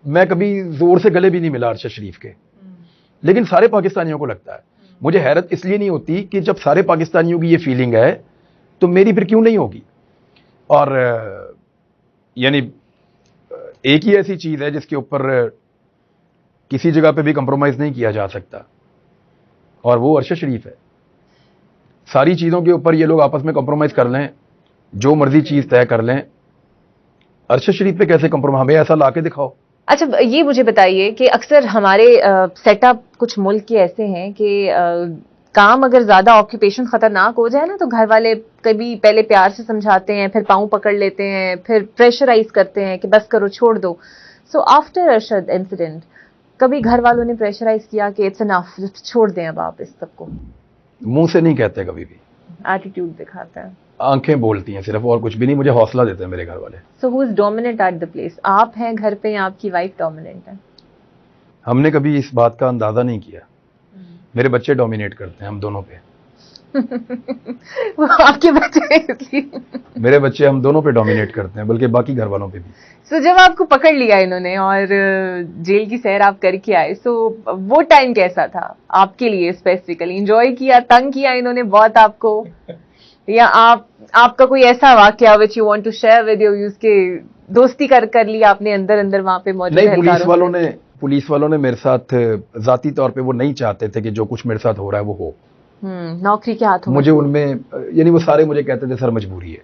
मैं कभी जोर से गले भी नहीं मिला अरशद शरीफ के, लेकिन सारे पाकिस्तानियों को लगता है। मुझे हैरत इसलिए नहीं होती कि जब सारे पाकिस्तानियों की ये फीलिंग है तो मेरी फिर क्यों नहीं होगी। और यानी एक ही ऐसी चीज है जिसके ऊपर किसी जगह पे भी कंप्रोमाइज नहीं किया जा सकता, और वो अरशद शरीफ है। सारी चीजों के ऊपर ये लोग आपस में कंप्रोमाइज कर लें, जो मर्जी चीज तय कर लें, अरशद शरीफ पे कैसे कंप्रोमाइज? हमें ऐसा ला के दिखाओ। अच्छा, ये मुझे बताइए कि अक्सर हमारे सेटअप कुछ मुल्क के ऐसे हैं कि काम अगर ज्यादा ऑक्यूपेशन खतरनाक हो जाए ना, तो घर वाले कभी पहले प्यार से समझाते हैं, फिर पांव पकड़ लेते हैं, फिर प्रेशराइज करते हैं कि बस करो, छोड़ दो। सो आफ्टर अरशद इंसिडेंट कभी घर वालों ने प्रेशराइज किया कि इट्स एनफ, छोड़ दें अब आप इस सबको? मुंह से नहीं कहते, कभी भी एटीट्यूड दिखाता है, आंखें बोलती हैं सिर्फ, और कुछ भी नहीं। मुझे हौसला देते हैं मेरे घर वाले। So who is dominant at the place? आप हैं घर पे या आपकी वाइफ डोमिनेंट है? हमने कभी इस बात का अंदाजा नहीं किया। मेरे बच्चे डोमिनेट करते हैं हम दोनों पे। वो आपके बच्चे इसलिए? मेरे बच्चे हम दोनों पे डोमिनेट करते हैं, बल्कि बाकी घर वालों पे भी। सो जब आपको पकड़ लिया इन्होंने और जेल की सैर आप करके आए, सो वो टाइम कैसा था आपके लिए स्पेसिफिकली? एंजॉय किया, तंग किया इन्होंने बहुत आपको, या आपका कोई ऐसा वाकया which you want to share with your use के दोस्ती कर लिया आपने अंदर अंदर वहां पे मौजूद? नहीं, पुलिस वालों ने मेरे साथ जाती तौर पे वो नहीं चाहते थे कि जो कुछ मेरे साथ हो रहा है वो हो। नौकरी के हाथों मुझे उनमें, यानी वो सारे मुझे कहते थे सर मजबूरी है,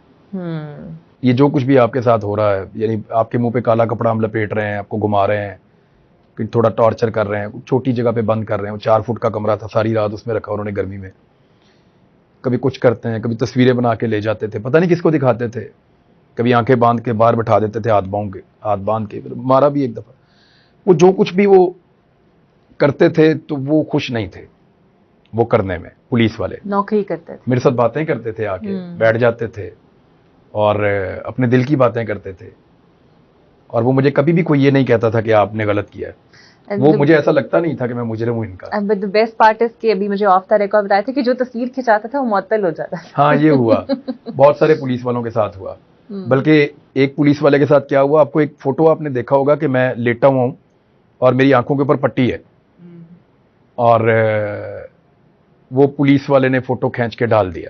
ये जो कुछ भी आपके साथ हो रहा है, यानी आपके मुंह पे काला कपड़ा हम लपेट रहे हैं, आपको घुमा रहे हैं, कि थोड़ा टॉर्चर कर रहे हैं, छोटी जगह पे बंद कर रहे हैं। 4 फुट का कमरा था, सारी रात उसमें रखा उन्होंने गर्मी में। कभी कुछ करते हैं, कभी तस्वीरें बना के ले जाते थे, पता नहीं किसको दिखाते थे। कभी आंखें बांध के बाहर बैठा देते थे, हाथ बांध के, मारा भी एक दफा। वो जो कुछ भी वो करते थे तो वो खुश नहीं थे वो करने में। पुलिस वाले नौकरी करते थे, मेरे साथ बातें करते थे, आके बैठ जाते थे और अपने दिल की बातें करते थे, और वो मुझे कभी भी कोई ये नहीं कहता था कि आपने गलत किया है। वो मुझे ऐसा लगता नहीं था कि मैं मुजरिम हूं इनका। But the best part is कि अभी मुझे ऑफ द रिकॉर्ड बताया था कि जो तस्वीर खिंचाता था वो मुअत्तल हो जाता था। हाँ, ये हुआ बहुत सारे पुलिस वालों के साथ हुआ। बल्कि एक पुलिस वाले के साथ क्या हुआ, आपको एक फोटो आपने देखा होगा कि मैं लेटा हुआ हूं और मेरी आंखों के ऊपर पट्टी है, और वो पुलिस वाले ने फोटो खींच के डाल दिया।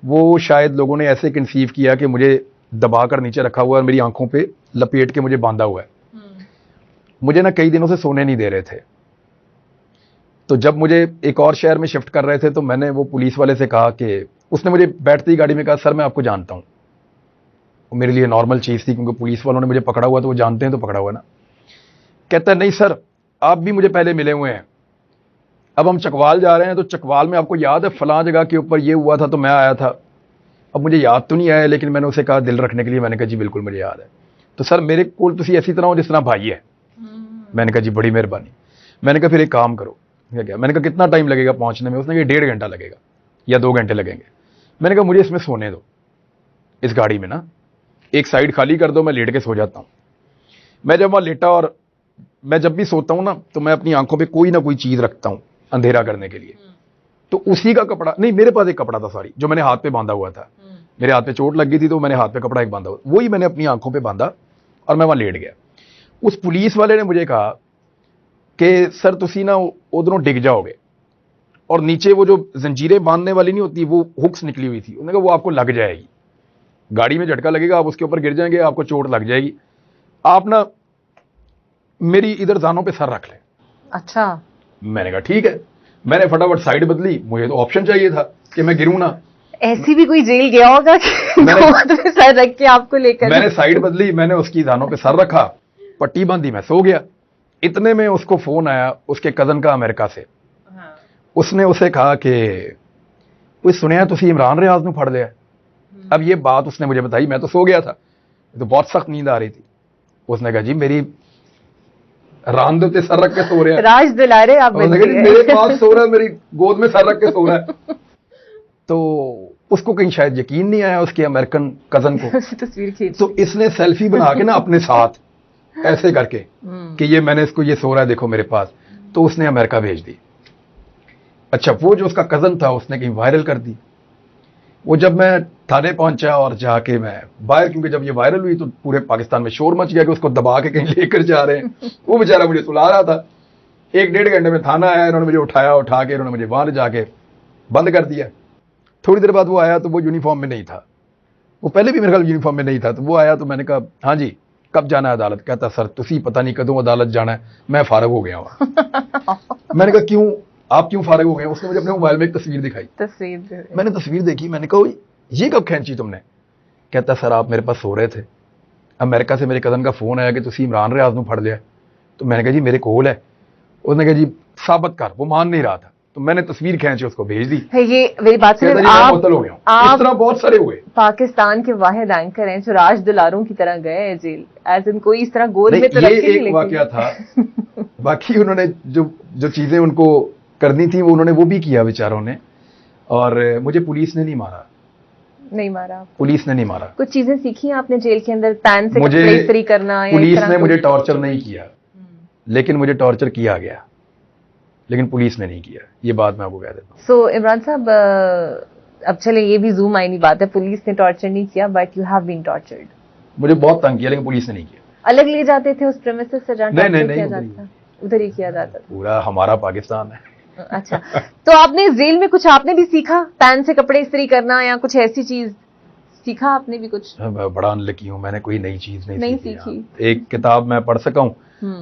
वो शायद लोगों ने ऐसे कंसीव किया कि मुझे दबा कर नीचे रखा हुआ है और मेरी आंखों पे लपेट के मुझे बांधा हुआ है। मुझे ना कई दिनों से सोने नहीं दे रहे थे, तो जब मुझे एक और शहर में शिफ्ट कर रहे थे तो मैंने वो पुलिस वाले से कहा कि, उसने मुझे बैठती ही गाड़ी में कहा, सर मैं आपको जानता हूं। वो मेरे लिए नॉर्मल चीज थी, क्योंकि पुलिस वालों ने मुझे पकड़ा हुआ तो वो जानते हैं तो पकड़ा हुआ ना। कहता है नहीं सर, आप भी मुझे पहले मिले हुए हैं, अब हम चकवाल जा रहे हैं, तो चकवाल में आपको याद है फलां जगह के ऊपर ये हुआ था तो मैं आया था। अब मुझे याद तो नहीं आया, लेकिन मैंने उसे कहा दिल रखने के लिए, मैंने कहा जी बिल्कुल मुझे याद है। तो सर मेरे को तुसी ऐसी तरह हो जिस तरह भाई है। मैंने कहा जी बड़ी मेहरबानी। मैंने कहा फिर एक काम करो। क्या? मैंने कहा कितना टाइम लगेगा पहुंचने में? उसने कहा 1.5 घंटा लगेगा या 2 घंटे लगेंगे। मैंने कहा मुझे इसमें सोने दो, इस गाड़ी में ना, एक साइड खाली कर दो, मैं लेट के सो जाता हूँ। मैं जब वहां लेटा, और मैं जब भी सोता हूं ना तो मैं अपनी आंखों पे कोई ना कोई चीज रखता हूं अंधेरा करने के लिए। तो उसी का कपड़ा, नहीं मेरे पास एक कपड़ा था सॉरी, जो मैंने हाथ पे बांधा हुआ था। मेरे हाथ पे चोट लग गई थी तो मैंने हाथ पे कपड़ा एक बांधा हुआ, वही मैंने अपनी आंखों पे बांधा और मैं वहां लेट गया। उस पुलिस वाले ने मुझे कहा कि सर तुसी ना उधरों डिग जाओगे, और नीचे वो जो जंजीरें बांधने वाली नहीं होती, वो हुक्स निकली हुई थी। उन्होंने कहा वो आपको लग जाएगी, गाड़ी में झटका लगेगा, आप उसके ऊपर गिर जाएंगे, आपको चोट लग जाएगी, आप ना मेरी इधर दानों पे सर रख लें। अच्छा। मैंने कहा ठीक है। मैंने फटाफट साइड बदली, मुझे तो ऑप्शन चाहिए था कि मैं गिरूं ना। ऐसी भी कोई जेल गया होगा कि मैंने सर रख के आपको लेकर? मैंने साइड बदली, मैंने उसकी दानों पे सर रखा, पट्टी बांधी, मैं सो गया। इतने में उसको फोन आया उसके कजन का अमेरिका से। उसने उसे कहा कि कोई सुनिया तुसी इमरान रियाज नूं फड़ लिया। अब ये बात उसने मुझे बताई, मैं तो सो गया था, तो बहुत सख्त नींद आ रही थी। उसने कहा जी मेरी रान दे सर रख के सो रहा है, राज दिला रहे आप। मेरे पास सो रहा है, मेरी गोद में सर रख के सो रहा है। तो उसको कहीं शायद यकीन नहीं आया उसके अमेरिकन कजन को। तस्वीर खींच, तो इसने सेल्फी बना के ना अपने साथ ऐसे करके कि ये मैंने इसको, ये सो रहा है देखो मेरे पास, तो उसने अमेरिका भेज दी। अच्छा, वो जो उसका कजन था उसने कहीं वायरल कर दी। वो जब मैं थाने पहुंचा और जाके मैं बाहर, क्योंकि जब ये वायरल हुई तो पूरे पाकिस्तान में शोर मच गया कि उसको दबा के कहीं लेकर जा रहे हैं। वो बेचारा मुझे सुला रहा था। 1-1.5 घंटे में थाना आया, इन्होंने मुझे उठा के इन्होंने मुझे वहां जाके बंद कर दिया। थोड़ी देर बाद वो आया तो वो यूनिफॉर्म में नहीं था, वो पहले भी मेरे ख्याल यूनिफॉर्म में नहीं था। तो वो आया तो मैंने कहा हाँ जी कब जाना है अदालत? कहता सर तुसी पता नहीं कदों अदालत जाना है, मैं फारग हो गया हूं। मैंने कहा क्यों, आप क्यों फारग हो गए? उसने मुझे अपने मोबाइल में एक तस्वीर दिखाई। मैंने तस्वीर देखी, मैंने कहा ये कब खींची तुमने? कहता सर आप मेरे पास सो रहे थे, अमेरिका से मेरे कजन का फोन आया कि तुसी इमरान रियाज नूं फड़ लिया। तो मैंने कहा जी मेरे कोल है। उसने कहा जी साबित कर। वो मान नहीं रहा था तो मैंने तस्वीर खींच उसको भेज दी। ये मेरी बात सुनिए, आप मुअत्तल हो गया हूं। इस तरह बहुत सारे हुए। पाकिस्तान के वाहिद एंकर हैं जो राज दुलारों की तरह गए हैं जेल, एज इन कोई इस तरह गोद में तो ये एक वाकया था। बाकी उन्होंने जो चीजें उनको करनी थी वो उन्होंने वो भी किया बेचारों ने। और मुझे पुलिस ने नहीं मारा। पुलिस ने नहीं मारा। कुछ चीजें सीखी आपने जेल के अंदर? पैन से कपड़े इस्त्री करना या पुलिस ने मुझे टॉर्चर नहीं किया, लेकिन मुझे टॉर्चर किया गया, लेकिन पुलिस ने नहीं किया। ये बात मैं आपको कह देता हूँ। सो इमरान साहब, अब चले ये भी जूम आईनी बात है, पुलिस ने टॉर्चर नहीं किया but you have been tortured. मुझे बहुत तंग किया लेकिन पुलिस ने नहीं किया। अलग ले जाते थे उस प्रेमिसेस से जहां नहीं, किया जाता था, उधर ही किया जाता था। पूरा हमारा पाकिस्तान है। अच्छा, तो आपने जेल में कुछ आपने भी सीखा? पैन से कपड़े इस्त्री करना या कुछ ऐसी चीज सीखा आपने भी कुछ? बड़ा अनलकी हूँ, मैंने कोई नई चीज नहीं सीखी। एक किताब मैं पढ़ सका हूँ,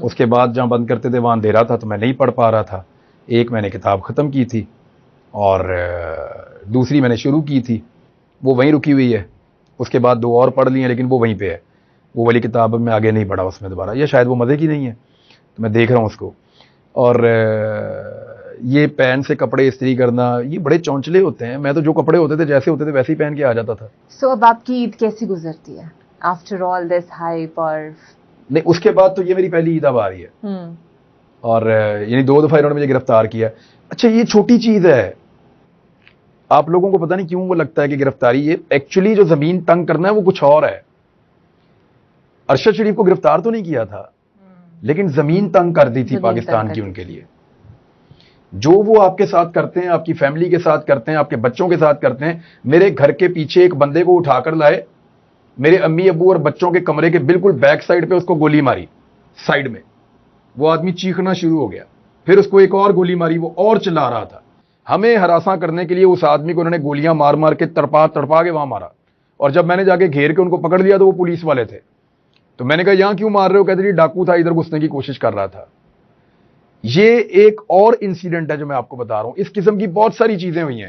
उसके बाद जहाँ बंद करते थे वहां अंधेरा था तो मैं नहीं पढ़ पा रहा था। एक मैंने किताब खत्म की थी और दूसरी मैंने शुरू की थी, वो वहीं रुकी हुई है। उसके बाद 2 और पढ़ ली हैं लेकिन वो वहीं पे है। वो वाली किताब मैं आगे नहीं पढ़ा उसमें दोबारा, या शायद वो मज़े की नहीं है तो मैं देख रहा हूँ उसको। और ये पैन से कपड़े इस्त्री करना ये बड़े चौंचले होते हैं। मैं तो जो कपड़े होते थे जैसे होते थे वैसे ही पहन के आ जाता था। सो अब आपकी ईद कैसी गुजरती है आफ्टर ऑल दिस हाइप? और नहीं, उसके बाद तो ये मेरी पहली ईद अब आ रही है। और यानी 2 दफा इन्होंने मुझे गिरफ्तार किया। अच्छा, ये छोटी चीज है, आप लोगों को पता नहीं क्यों वो लगता है कि गिरफ्तारी, ये एक्चुअली जो जमीन तंग करना है वो कुछ और है। अरशद शरीफ को गिरफ्तार तो नहीं किया था लेकिन जमीन तंग कर दी थी पाकिस्तान की उनके लिए। जो वो आपके साथ करते हैं, आपकी फैमिली के साथ करते हैं, आपके बच्चों के साथ करते हैं। मेरे घर के पीछे एक बंदे को उठाकर लाए, मेरे अम्मी अब्बू और बच्चों के कमरे के बिल्कुल बैक साइड पे उसको गोली मारी साइड में। वो आदमी चीखना शुरू हो गया, फिर उसको एक और गोली मारी, वो और चिल्ला रहा था। हमें हरासा करने के लिए उस आदमी को उन्होंने गोलियां मार मार के तड़पा के वहां मारा। और जब मैंने जाके घेर के उनको पकड़ लिया तो वो पुलिस वाले थे। तो मैंने कहा यहां क्यों मार रहे हो? कहते जी डाकू था, इधर घुसने की कोशिश कर रहा था। ये एक और इंसिडेंट है जो मैं आपको बता रहा हूं। इस किस्म की बहुत सारी चीजें हुई हैं।